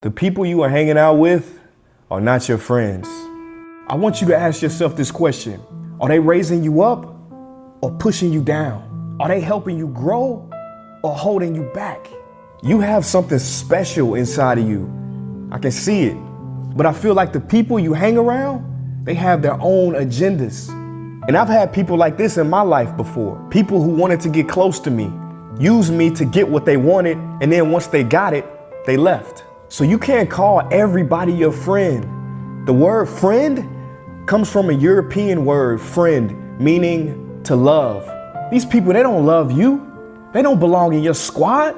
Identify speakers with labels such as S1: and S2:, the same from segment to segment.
S1: The people you are hanging out with are not your friends. I want you to ask yourself this question. Are they raising you up or pushing you down? Are they helping you grow or holding you back? You have something special inside of you. I can see it. But I feel like the people you hang around, they have their own agendas. And I've had people like this in my life before. People who wanted to get close to me, use me to get what they wanted, and then once they got it, they left. So you can't call everybody your friend. The word friend comes from a European word, friend, meaning to love. These people, they don't love you. They don't belong in your squad.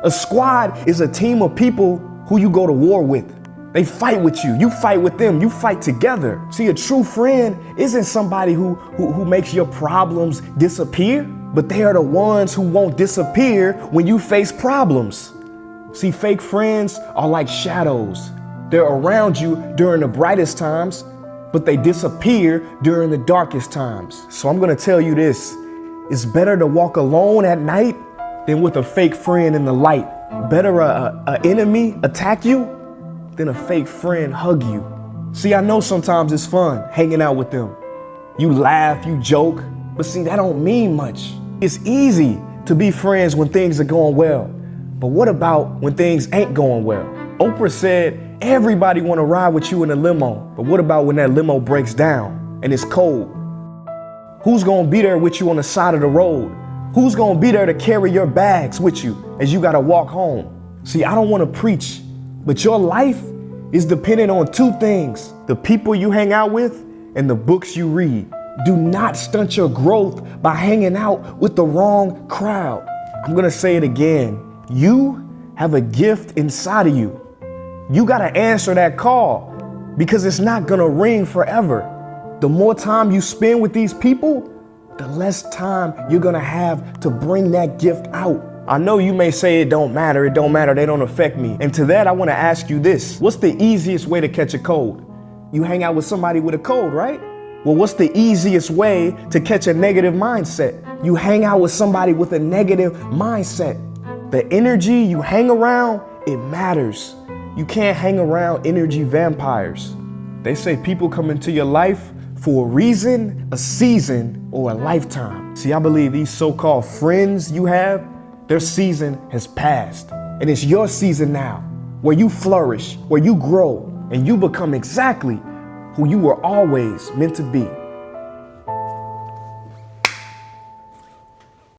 S1: A squad is a team of people who you go to war with. They fight with you. You fight with them. You fight together. See, a true friend isn't somebody who makes your problems disappear, but they are the ones who won't disappear when you face problems. See, fake friends are like shadows. They're around you during the brightest times, but they disappear during the darkest times. So I'm gonna tell you this, it's better to walk alone at night than with a fake friend in the light. Better a enemy attack you than a fake friend hug you. See, I know sometimes it's fun hanging out with them. You laugh, you joke, but see, that don't mean much. It's easy to be friends when things are going well. But what about when things ain't going well? Oprah said, everybody wanna ride with you in a limo, but what about when that limo breaks down and it's cold? Who's gonna be there with you on the side of the road? Who's gonna be there to carry your bags with you as you gotta walk home? See, I don't wanna preach, but your life is dependent on two things: the people you hang out with and the books you read. Do not stunt your growth by hanging out with the wrong crowd. I'm gonna say it again. You have a gift inside of you. You gotta answer that call because it's not gonna ring forever. The more time you spend with these people, the less time you're gonna have to bring that gift out. I know you may say it don't matter, they don't affect me. And to that, I wanna ask you this. What's the easiest way to catch a cold? You hang out with somebody with a cold, right? Well, what's the easiest way to catch a negative mindset? You hang out with somebody with a negative mindset. The energy you hang around, it matters. You can't hang around energy vampires. They say people come into your life for a reason, a season, or a lifetime. See, I believe these so-called friends you have, their season has passed. And it's your season now, where you flourish, where you grow, and you become exactly who you were always meant to be.